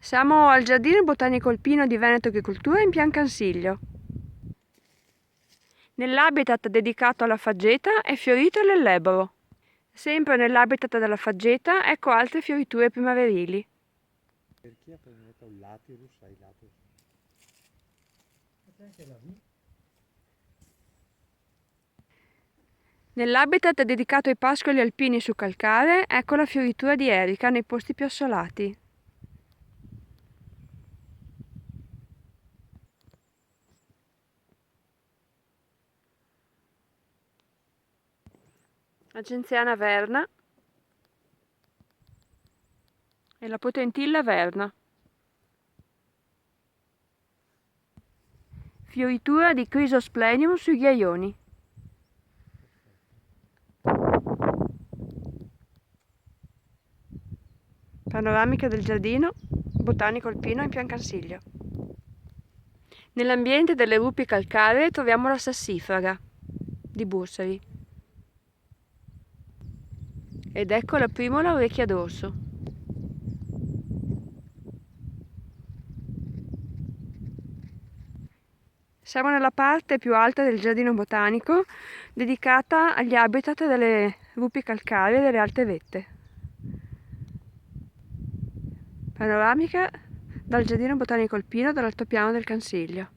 Siamo al Giardino Botanico Alpino di Veneto Agricoltura in Piancansiglio. Nell'habitat dedicato alla faggeta è fiorito l'elleboro. Sempre nell'habitat della faggeta ecco altre fioriture primaverili. Perché ha preso un latirus ai lato? Nell'habitat dedicato ai pascoli alpini su calcare ecco la fioritura di erica nei posti più assolati. La genziana verna e la potentilla verna. Fioritura di Chrysosplenium sui ghiaioni. Panoramica del Giardino Botanico Alpino in Piancansiglio. Nell'ambiente delle rupi calcaree troviamo la sassifraga di Bursari. Ed ecco la primola orecchia d'orso. Siamo nella parte più alta del giardino botanico dedicata agli habitat delle rupi calcaree e delle alte vette. Panoramica dal giardino botanico alpino dall'altopiano del Cansiglio.